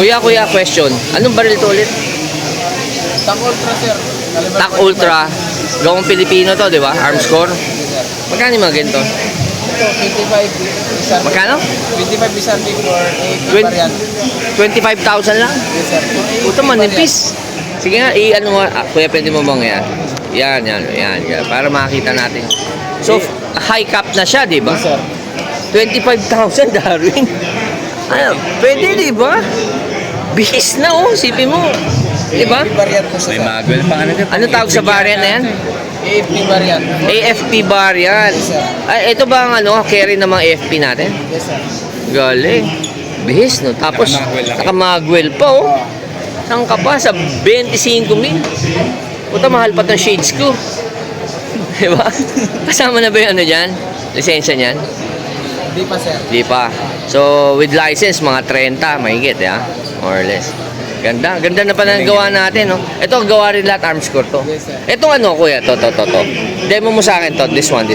Kuya, question. Anong baril to ulit? TAC Ultra, sir. TAC Ultra. Gawang Pilipino to, di ba? Arms Core. Magkano yung mga ganito? Ito, 25 isang. Magkano? 25 isang big for AP variant. 25,000 lang? Yes, sir. Puto, manipis. Sige nga, ano mo, kuya, pwede mo bang yan? Yan. Para makita natin. So, high cap na siya, di ba? Yes, sir. 25,000, Darwin. Ano, pwede, di ba? Bihis na, oh. Sipin mo. Di ba? AP variant po siya, May sir. magwell pa ano Ano tawag sa variant na yan? AP variant. AFP variant. Ay, ito ba ang carry ng mga AFP natin? Yes, sir. Galing. Bihis, no? Tapos, nakamagwell pa, oh. Saan ka pa? Sa 25,000. Puta, mahal pa tong shades ko. Diba? Kasama na ba yung dyan? Lisensya niyan? Di pa, sir. Di pa. So, with license, mga 30, mahigit, ya? More or less. Ganda. Ganda na pa ng gawa natin, no? Ito, gawa rin lahat Arms Core to. Yes, sir. Itong kuya, to. Demo mo sa akin to. This one.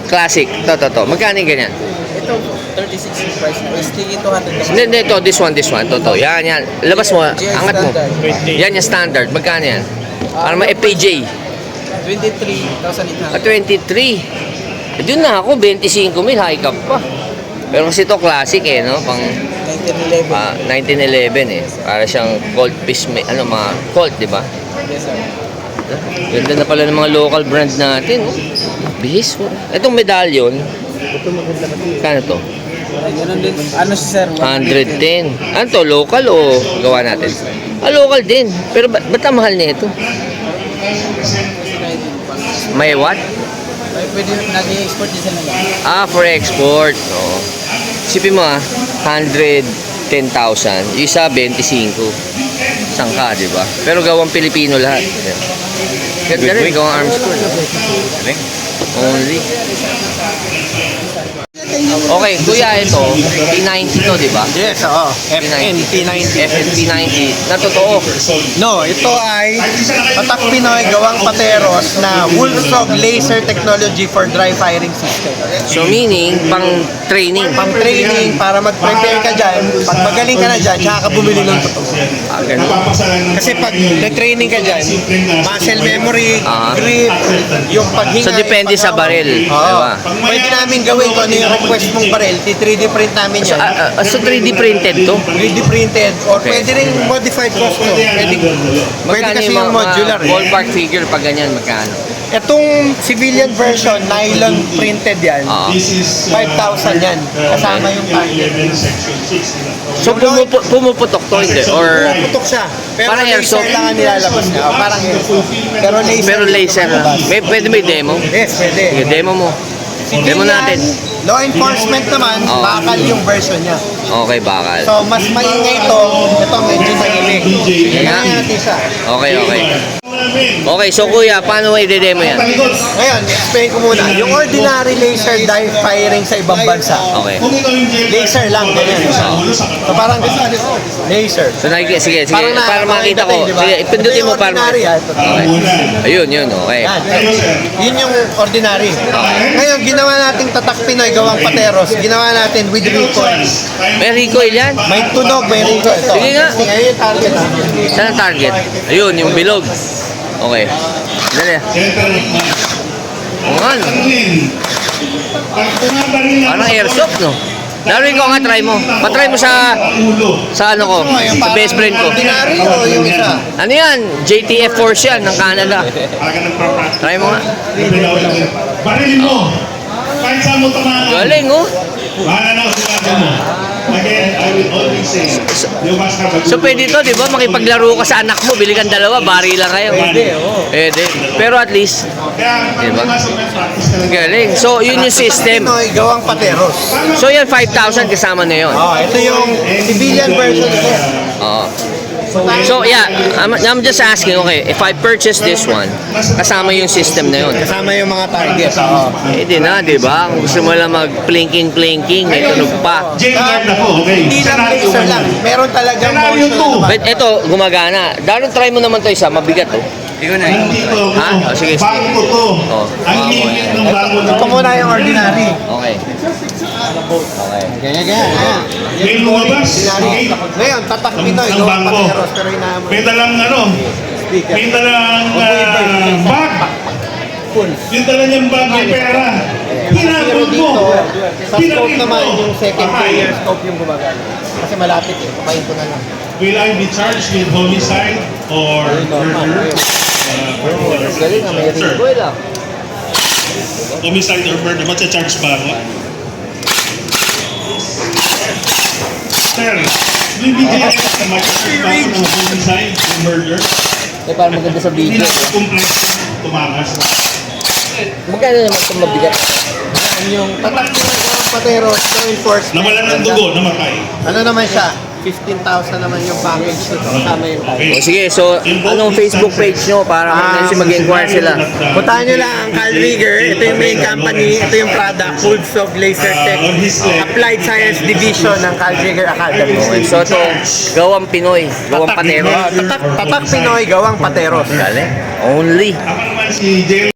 Classic. To. Magkano yung ganyan? Ito, 36 yung price na. STE 200 naman. Hindi, ito. This one. To. Yan. Labas mo. GI Angat mo. standard. Yan yung standard. Magkano yan? Para ma-FPJ. 23,800. 23. Doon na ako, 25,000, high cap pa. Pero kasi ito classic no? Pang 1911. 1911 Para siyang Colt piece, mga Colt, di ba? Yes, sir. Ganda na pala ng mga local brand natin, oh. Bihis, oh. Itong medallion, kano to? Ganun din. Ano siya, sir? 110. Ano to, local o gawa natin? Local din. Pero ba't ang mahal na ito? May what? Ay, pwede nag-i-export din sila. For export. Oo. Sipin mo 110,000. Yung isa, 25. Sangka, di ba? Pero gawang Pilipino lahat. Ganda rin, gawang Arms Core. Only. Okay, kuya, ito, P90 to, di ba? Yes, oo. FNP90. FNP90 na totoo. No, ito ay Tatak Pinoy gawang pateros na Wolfsog laser technology for dry firing system. So meaning, pang training. Pang training, para mag-prepare ka dyan, pag magaling ka na dyan, tsaka ka bumili ng totoo. Ganun. Kasi pag nag-training ka dyan, muscle memory, Ah. grip, yung paghinga. So depende yung sa baril, Oo. diba? Pwede namin gawin kung ano yung request mong baril, 3D print namin So, yan. so 3D printed to? 3D printed or Okay. pwede rin modified custom. Pwede Magkano kasi yung yung modular. ballpark figure pag ganyan, magkano? Itong civilian version, nylon printed yan. Oo. 5,000 yan. Kasama yung target. So pumuputok to, hindi? Or Putok siya. Pero Parang laser airsoft. lang ang nilalabas niya. O, parang airsoft. Pero laser. Pwede may demo? Yes, pwede. Sige, demo mo. Demo natin. Law enforcement naman, Oo. bakal yung version niya. Okay, bakal. So, mas maingay ito. Ito medyo tahimik. nga. Kaya natin siya. Okay. Okay, so kuya, paano mo i-demo yan? Ngayon, explain ko muna. Yung ordinary laser dive firing sa ibang bansa. Okay. Laser lang, ganyan. So, parang laser. So sige, Parang para makita ko. diba? Sige, ipindutin mo para Ordinary, Okay. Ayun, okay. Yan. Yun yung ordinary. Ngayon, ginawa nating Tatak Pinoy gawang pateros. Ginawa natin with recoil. May recoil yan? May tunog, may recoil. Ito. Sige nga. Ngayon yung target. Saan ang target? Ayun, yung bilog. Okay. Dali. Ano? Parang airsoft, no? Darwin ko nga, try mo. Patry mo sa ano ko, sa best friend ko. Ordinary o yung isa? Ano yan? JTF Force yan, ng Canada. Try mo nga. Barilin mo. Kahit saan mo tamaan. Galing, oh. Bahala na ako sa laban mo. Again, I will always say, you must have a good So pwede to, di ba? Makipaglaro ka sa anak mo, bili kang dalawa, bari lang kayo. Pwede. Pero at least, Kaya, Diba? practice ka na. galing. So yun yung system. Pinoy gawang pateros. So yan, 5,000 kasama na yun. Ito yung civilian version. Oo. So yeah, I'm just asking, okay, if I purchase this one, kasama yung system na yun. Kasama yung mga target. Pwede na, di ba? Kung gusto mo lang mag-plinking, may tunog pa. JR na po, okay? Hindi lang Scenario laser one. lang. Meron talagang Scenario motion. two. But ito, gumagana. Darwin, try mo naman to isa, mabigat oh. Nandito ako. Ha? Oh, sige, sige. Bago to. Oh. Ang limit ng bago na. Ito muna yung ordinary. Okay. Okay. Ganyan. May lumabas. Ordinary. Okay. Ngayon, tatak Pinoy, Ang gawang bangko. pateros, pero inaamon. May dalang ano. May dalang bag. Yung dala niyang bag may pera. Pero Hinabot mo. dito, sa scope Pinakit naman, mo. yung second Patay. player scope yung gumagana. Kasi malapit eh, papayin ko na lang. Will I be charged with homicide or murder? Galing nga, may Sir, ringoy lang. homicide or murder, matcha-charge ba ako? Sir, may BGS na matcha-charge ba ako ng homicide or murder? Eh, parang maganda sa Hindi video. na ako compliant tumakas. Magkano naman itong mabigat? Yan yung tatak Pinoy, gawang pateros, no enforcement. Nawalan ng dugo, namatay. Ano naman siya? 15,000 naman yung package nito. Kasama yung tayo. O sige, so anong Facebook page nyo para kasi mag-inquire sila? Puntahan nyo lang ang Carl Rigger. Ito yung main company. Ito yung product. Pulsog Laser Tech. Applied Science Division ng Carl Rigger Academy. Okay, so ito, gawang Pinoy, gawang patero. Tatak Pinoy, gawang pateros. Galing. Only. Ako naman si Jerry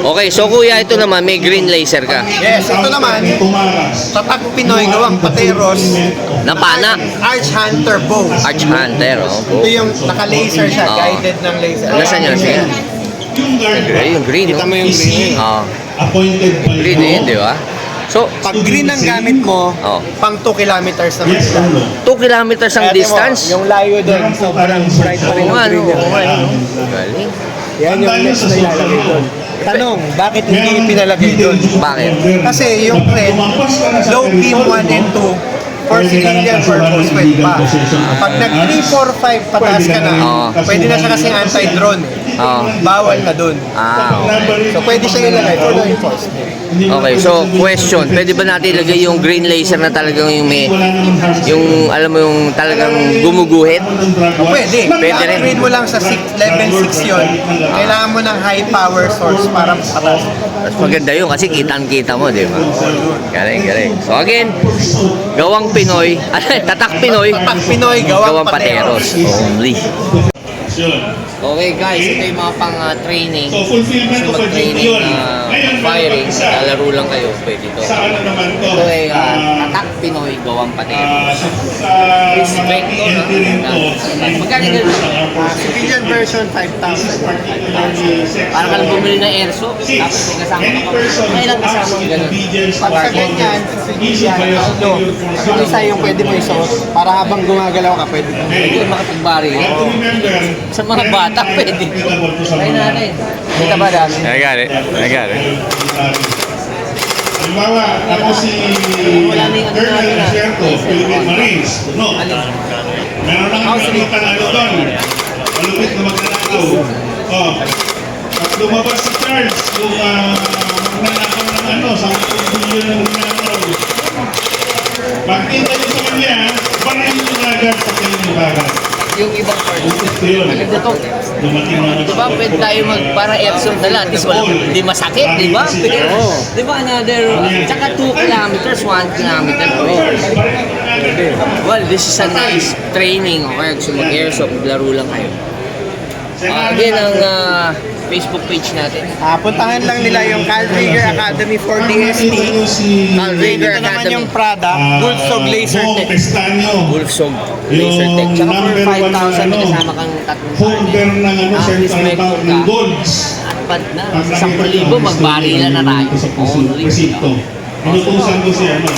Okay, so kuya, ito naman, may green laser ka. Yes, ito naman. tumakas. Tatak Pinoy, gawang pateros. Na pana. Arch Hunter Bow. Arch Hunter, Ito yung naka-laser siya, Oo. guided ng laser. Nasaan yun? Sige. Yung guard Yung green, no? Kita mo yung green. Oo. appointed by Green law. eh, di ba? So, Pag green ang gamit mo, Oh. pang 2 kilometers naman Yes siya. or no? 2 kilometers ang Kaya tingnan mo, distance. yung layo doon, sobrang bright pa rin Oo yung nga, no? green niya. Oo nga, no? Galing. Yan yung next na ilalagay doon. Tanong, bakit hindi pinalagay doon? Bakit? Kasi yung red, low beam 1 and 2, for civilian purpose, pwede pa. Pag nag 3, 4, 5 pataas ka na, Oo. pwede na siya kasi anti-drone. Oo. Bawal na doon. Ah, okay. So pwede siya ilagay for law enforcement. Okay, so question, pwede ba natin ilagay yung green laser na talagang yung may, yung alam mo yung talagang gumuguhit? Pwede. Pwede rin. I-upgrade mo lang sa level 6 yun. Kailangan mo ng high power source para pataas. Mas maganda yun kasi kitang-kita mo, di ba? Galing, galing. So again, gawang Pinoy, tatak Pinoy, Tatak Pinoy, gawang pateros. Only. Yun. Okay guys, ito yung mga pang-training. So, fulfillment of a duty yun. Ngayon, Firing, sa lalaro lang kayo, pwede to. sa ano naman to? Ito ay tatak Pinoy, gawang pateros. Sa mga Respect to, PNP rin to. Magkano ganun? Civilian version, 5,000. Parang ka lang bumili ng airsoft, tapos may kasama ka pa. May ilang kasama ang ganun. Pag sa ganyan, sa civilian, ano isa yung pwede mo isuot para habang gumagalaw ka, pwede mo. Pwede ka makapag-bari. To remember, Sa mga bata, pwede. applicable to sa Try mga natin. Kita ba dami? I got it. I got it. Halimbawa, ako si Wala na yung ano Colonel natin, Desierto, Philippine Marines. No. Meron lang magtanalo doon. Malupit na magtanakaw. Oh. At lumabas sa charge yung magnanakaw ng ano, 10 billion ng magnanakaw. Pagkita niyo sa kanya, barayin niyo agad sa kanyang bagay. Yung ibang part. Ito yun. Maganda to. Dumating na Diba, pwede tayo para airsoft na lang. At least wala, hindi masakit, di ba? Di ba, another, tsaka 2 kilometers, 1 kilometer to eh. Well, this is a nice training. Okay, gusto mag-airsoft, laro lang kayo. Again, ang Facebook page natin. Puntahan lang nila yung Carl Rigger Academy for DST. Carl Rigger Ito naman Academy. yung product, Bulsog Laser Tech. Pestanyo. Wolfsog Laser Tech. Tsaka for number one na 5,000, may ano, kasama kang tatlong holder ng ano, Central Bank ng golds. Atpat na. 10,000, magbarilan na tayo. Only. Resito. Inutusan ko si ano,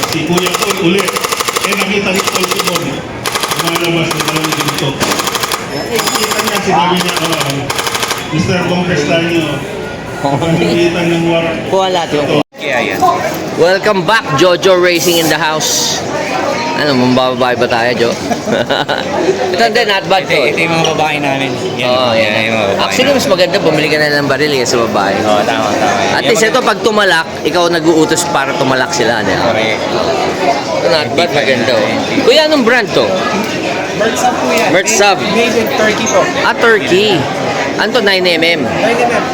si Kuya Paul ulit. Nakita ni Paul ko doon. Lumalabas na talagang dito. Nakita niya, sinabi niya, Mr. Bong Pestanyo, nakita ng warrant. Kuha lahat yung Welcome back, Jojo Racing in the house. Ano, mambababae ba tayo, Jo? Ito hindi, not bad to. Ito yung mga babae namin. Oo, yan. yung mga babae Actually, mas maganda, bumili ka na ng baril sa babae. Oo, tama, tama. At least ito, pag tumalak, ikaw nag-uutos para tumalak sila. Correct. Ito, not bad, maganda. Kuya, anong brand to? Merch sub po yan. Merch sub. Made in Turkey po. Turkey. Ano to, 9mm?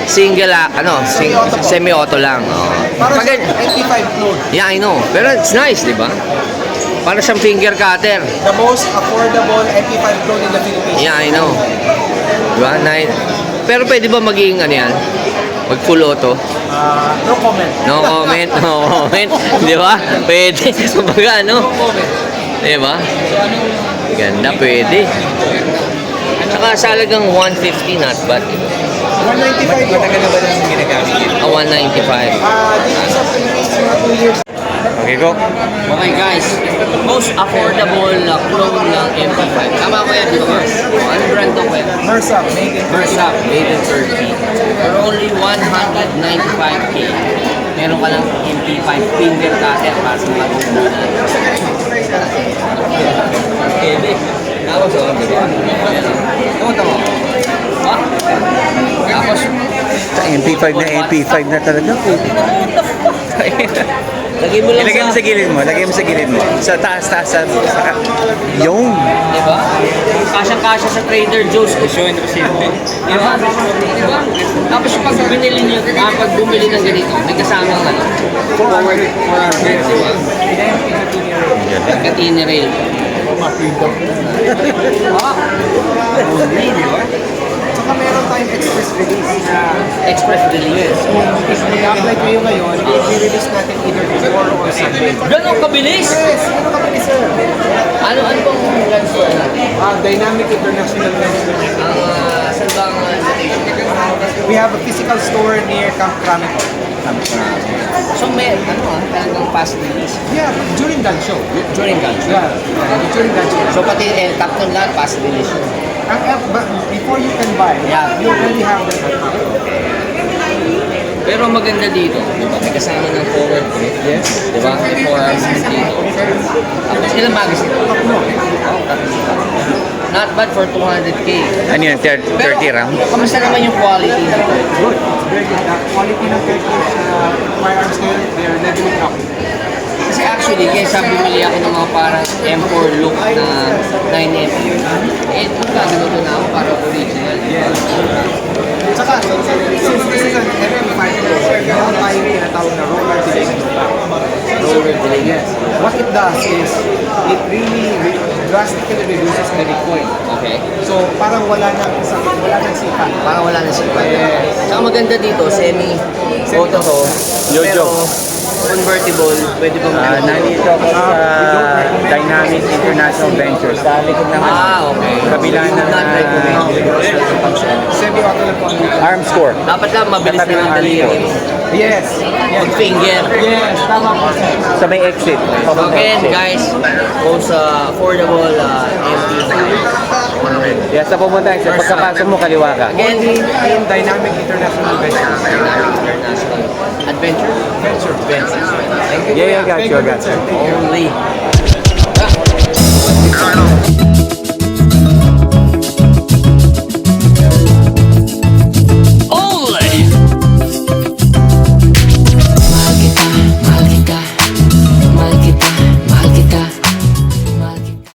Single, semi-auto lang. Oh. Para Pag, sa 85 load. yeah, I know. Pero it's nice, di ba? Para siyang finger cutter. The most affordable 85 load in the Philippines. Yeah, I know. Diba? Pero pwede ba maging ano yan? Mag full auto? No comment. No comment, no comment. Di ba? Pwede. Kumbaga, ano? Di ba? Ganda, pwede. Tsaka sa halagang 150, not bad. 195 Matagal na ba nang ginagamit yun? 195. Dito sa Philippines, mga 2 years. Okay, go. Okay guys, most affordable na clone ng MP5. Tama ko yan, dito guys. Ano brand to, Kuya? Mersa, made in Versa, made in Turkey. For only 195k. Meron ka ng MP5 finger cutter para sa matulog. Pwede. Tapos, di ba? Tama. Ha? Tapos, MP5 na MP5 na talaga. lagay mo lang Ilagay mo sa gilid mo. Lagay mo sa gilid mo. Sa taas. Yung. Diba? Kasyang-kasya sa Trader Joe's. Show and receive. Diba? Diba? Tapos pag binili niyo, pag bumili ng ganito, may kasamang ano, forward, diba? Katini rail. Ah, only, diba? Saka meron tayong express release na Express release. if mag-apply kayo ngayon, i-release natin either tomorrow or Sunday. Ganun kabilis! Yes, ano kami sir? Ano pong plans ko natin? Dynamic International Lens. Saan ba ang We have a physical store near Camp Cramico. So may, talagang fast release. Yeah, during that show. During lunch. Yeah, during that show. So pati Captain lahat fast release. But before you can buy, Yeah. you already have the Pero maganda dito, di ba? May kasama ng forward grip. Yes. Di ba? May forearms dito. Tapos ilang bagay sila? Not bad for 200k. Ano yun? 30 RAM? Kamusta naman yung quality nito? Good. Very good. The quality ng Turkish firearms ngayon, they are leveling up. Kasi actually, kaysa bumili ako ng mga parang M4 look na 9mm, eh, magkaganuto na ako para original. Yes. Saka, since this is an MP5 meron tayong tinatawag na roller delay. Roller delay. Yes. What it does is, it really drastically reduces the recoil. Okay. So, parang wala nang sipa. Parang wala na siya. Saka maganda dito, semi-auto to. Yo, Pero yo. convertible, pwede pa mag- Nandito ako sa Dynamic International Ventures. Sa likod ng Okay. kabila You would ng not recommend it. Semi-auto lang po. Arms Core. Dapat lang mabilis Katabi na ng ang dali. army. Yes. Yes. Finger. Yes, tama po. Sa may exit. So again, guys, most affordable MP5. Yes, sa pumunta. Sa pagkapasok mo, kaliwa ka. Again, In Dynamic International Ventures. International Adventure. Adventure. Thank you. Yeah, got you. Only.